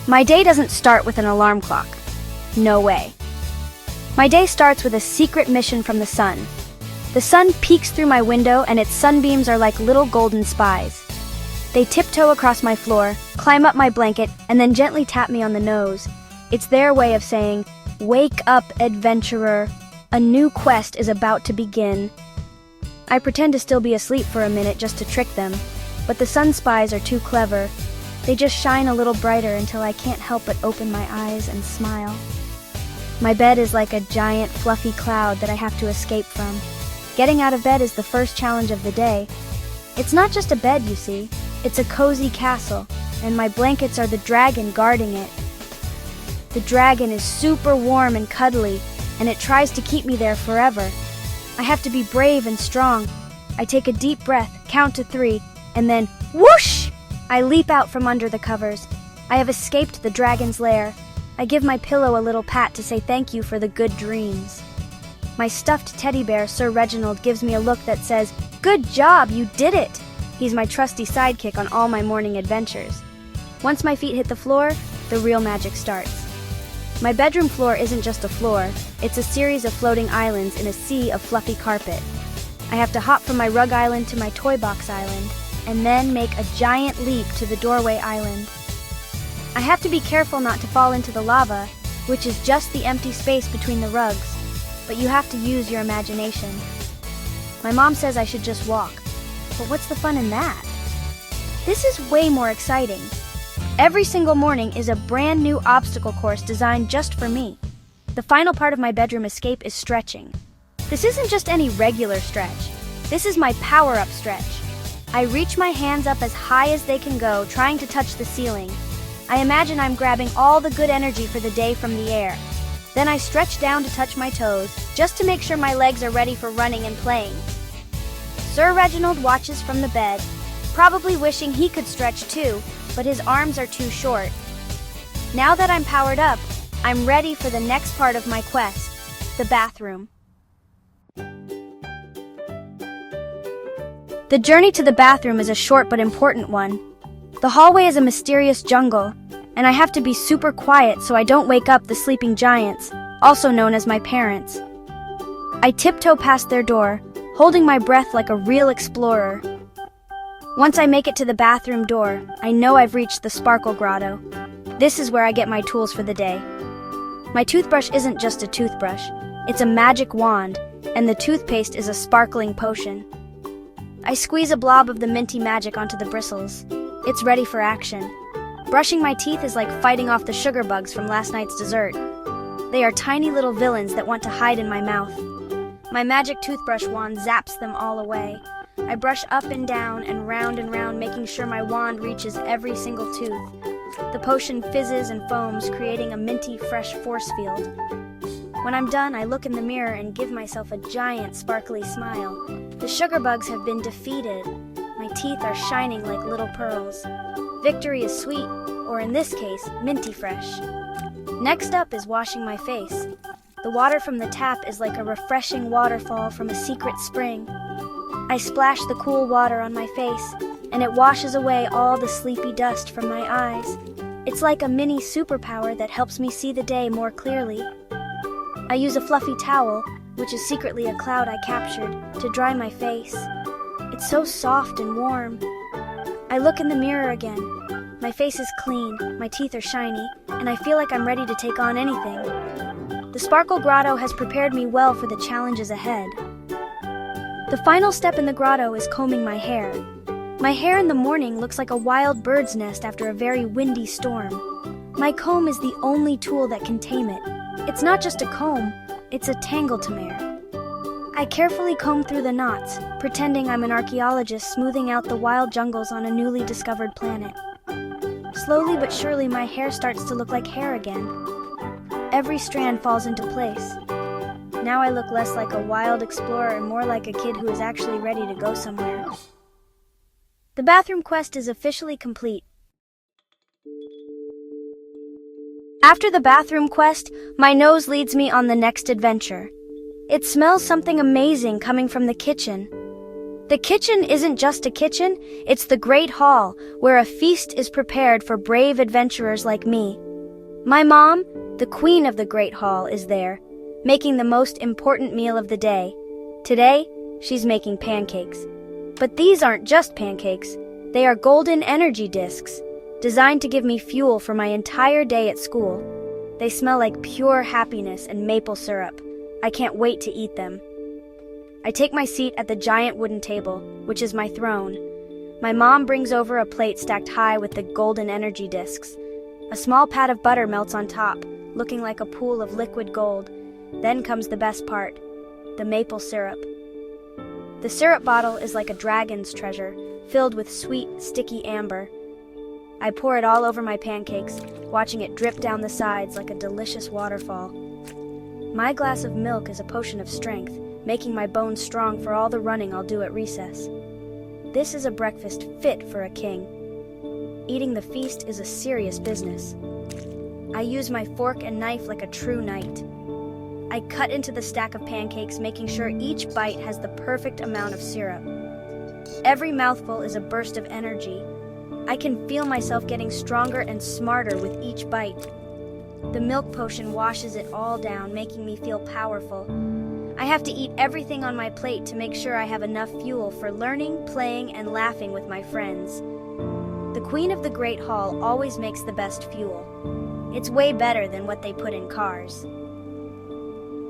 My day doesn't start with an alarm clock. No way. My day starts with a secret mission from the sun. The sun peeks through my window and its sunbeams are like little golden spies. They tiptoe across my floor, climb up my blanket, and then gently tap me on the nose. It's their way of saying, "Wake up, adventurer. A new quest is about to begin." I pretend to still be asleep for a minute just to trick them, but the sun spies are too clever. They just shine a little brighter until I can't help but open my eyes and smile. My bed is like a giant fluffy cloud that I have to escape from. Getting out of bed is the first challenge of the day. It's not just a bed, you see. It's a cozy castle, and my blankets are the dragon guarding it. The dragon is super warm and cuddly, and it tries to keep me there forever. I have to be brave and strong. I take a deep breath, count to 3, and then whoosh! I leap out from under the covers. I have escaped the dragon's lair. I give my pillow a little pat to say thank you for the good dreams. My stuffed teddy bear, Sir Reginald, gives me a look that says, "Good job, you did it!" He's my trusty sidekick on all my morning adventures. Once my feet hit the floor, the real magic starts. My bedroom floor isn't just a floor, it's a series of floating islands in a sea of fluffy carpet. I have to hop from my rug island to my toy box island, and then make a giant leap to the doorway island. I have to be careful not to fall into the lava, which is just the empty space between the rugs, but you have to use your imagination. My mom says I should just walk, but what's the fun in that? This is way more exciting. Every single morning is a brand new obstacle course designed just for me. The final part of my bedroom escape is stretching. This isn't just any regular stretch. This is my power-up stretch. I reach my hands up as high as they can go, trying to touch the ceiling. I imagine I'm grabbing all the good energy for the day from the air. Then I stretch down to touch my toes, just to make sure my legs are ready for running and playing. Sir Reginald watches from the bed, probably wishing he could stretch too, but his arms are too short. Now that I'm powered up, I'm ready for the next part of my quest, the bathroom. The journey to the bathroom is a short but important one. The hallway is a mysterious jungle, and I have to be super quiet so I don't wake up the sleeping giants, also known as my parents. I tiptoe past their door, holding my breath like a real explorer. Once I make it to the bathroom door, I know I've reached the Sparkle Grotto. This is where I get my tools for the day. My toothbrush isn't just a toothbrush, it's a magic wand, and the toothpaste is a sparkling potion. I squeeze a blob of the minty magic onto the bristles. It's ready for action. Brushing my teeth is like fighting off the sugar bugs from last night's dessert. They are tiny little villains that want to hide in my mouth. My magic toothbrush wand zaps them all away. I brush up and down, making sure my wand reaches every single tooth. The potion fizzes and foams, creating a minty, fresh force field. When I'm done, I look in the mirror and give myself a giant, sparkly smile. The sugar bugs have been defeated. My teeth are shining like little pearls. Victory is sweet, or in this case, minty fresh. Next up is washing my face. The water from the tap is like a refreshing waterfall from a secret spring. I splash the cool water on my face, and it washes away all the sleepy dust from my eyes. It's like a mini superpower that helps me see the day more clearly. I use a fluffy towel, which is secretly a cloud I captured, to dry my face. It's so soft and warm. I look in the mirror again. My face is clean, my teeth are shiny, and I feel like I'm ready to take on anything. The Sparkle Grotto has prepared me well for the challenges ahead. The final step in the grotto is combing my hair. My hair in the morning looks like a wild bird's nest after a very windy storm. My comb is the only tool that can tame it. It's not just a comb, it's a tangletomere. I carefully comb through the knots, pretending I'm an archaeologist smoothing out the wild jungles on a newly discovered planet. Slowly but surely my hair starts to look like hair again. Every strand falls into place. Now I look less like a wild explorer and more like a kid who is actually ready to go somewhere. The bathroom quest is officially complete. After the bathroom quest, my nose leads me on the next adventure. It smells something amazing coming from the kitchen. The kitchen isn't just a kitchen, it's the Great Hall, where a feast is prepared for brave adventurers like me. My mom, the queen of the Great Hall, is there, making the most important meal of the day. Today, she's making pancakes. But these aren't just pancakes. They are golden energy discs, designed to give me fuel for my entire day at school. They smell like pure happiness and maple syrup. I can't wait to eat them. I take my seat at the giant wooden table, which is my throne. My mom brings over a plate stacked high with the golden energy discs. A small pat of butter melts on top, looking like a pool of liquid gold. Then comes the best part, the maple syrup. The syrup bottle is like a dragon's treasure, filled with sweet, sticky amber. I pour it all over my pancakes, watching it drip down the sides like a delicious waterfall. My glass of milk is a potion of strength, making my bones strong for all the running I'll do at recess. This is a breakfast fit for a king. Eating the feast is a serious business. I use my fork and knife like a true knight. I cut into the stack of pancakes, making sure each bite has the perfect amount of syrup. Every mouthful is a burst of energy. I can feel myself getting stronger and smarter with each bite. The milk potion washes it all down, making me feel powerful. I have to eat everything on my plate to make sure I have enough fuel for learning, playing, and laughing with my friends. The Queen of the Great Hall always makes the best fuel. It's way better than what they put in cars.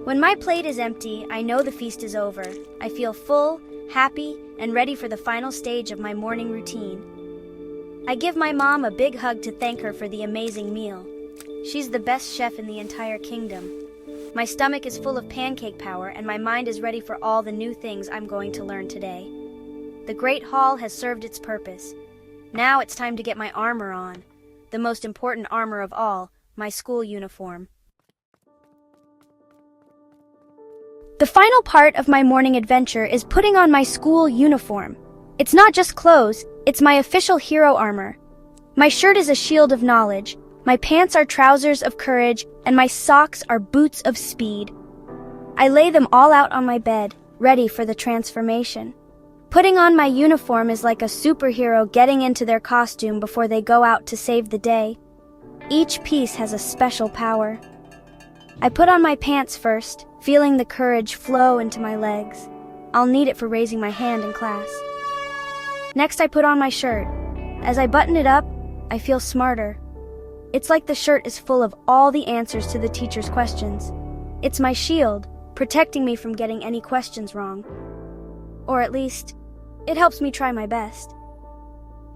When my plate is empty, I know the feast is over. I feel full, happy, and ready for the final stage of my morning routine. I give my mom a big hug to thank her for the amazing meal. She's the best chef in the entire kingdom. My stomach is full of pancake power, and my mind is ready for all the new things I'm going to learn today. The Great Hall has served its purpose. Now it's time to get my armor on. The most important armor of all, my school uniform. The final part of my morning adventure is putting on my school uniform. It's not just clothes, it's my official hero armor. My shirt is a shield of knowledge, my pants are trousers of courage, and my socks are boots of speed. I lay them all out on my bed, ready for the transformation. Putting on my uniform is like a superhero getting into their costume before they go out to save the day. Each piece has a special power. I put on my pants first, feeling the courage flow into my legs. I'll need it for raising my hand in class. Next, I put on my shirt. As I button it up, I feel smarter. It's like the shirt is full of all the answers to the teacher's questions. It's my shield, protecting me from getting any questions wrong. Or at least, it helps me try my best.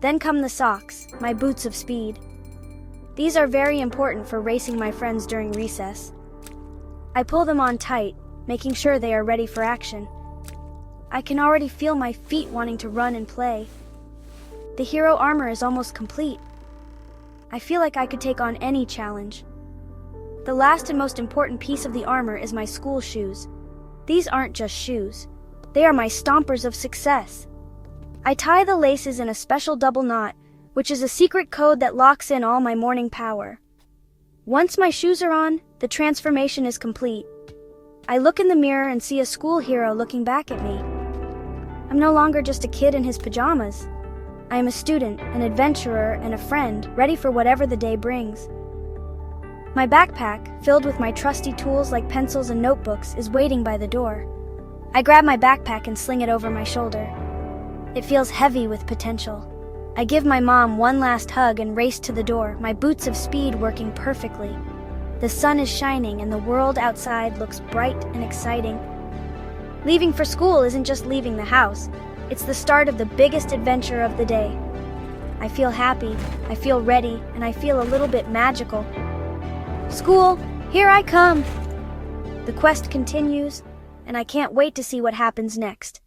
Then come the socks, my boots of speed. These are very important for racing my friends during recess. I pull them on tight, making sure they are ready for action. I can already feel my feet wanting to run and play. The hero armor is almost complete. I feel like I could take on any challenge. The last and most important piece of the armor is my school shoes. These aren't just shoes. They are my stompers of success. I tie the laces in a special double knot, which is a secret code that locks in all my morning power. Once my shoes are on, the transformation is complete. I look in the mirror and see a school hero looking back at me. I'm no longer just a kid in his pajamas. I am a student, an adventurer, and a friend, ready for whatever the day brings. My backpack, filled with my trusty tools like pencils and notebooks, is waiting by the door. I grab my backpack and sling it over my shoulder. It feels heavy with potential. I give my mom one last hug and race to the door, my boots of speed working perfectly. The sun is shining and the world outside looks bright and exciting. Leaving for school isn't just leaving the house. It's the start of the biggest adventure of the day. I feel happy, I feel ready, and I feel a little bit magical. School, here I come! The quest continues, and I can't wait to see what happens next.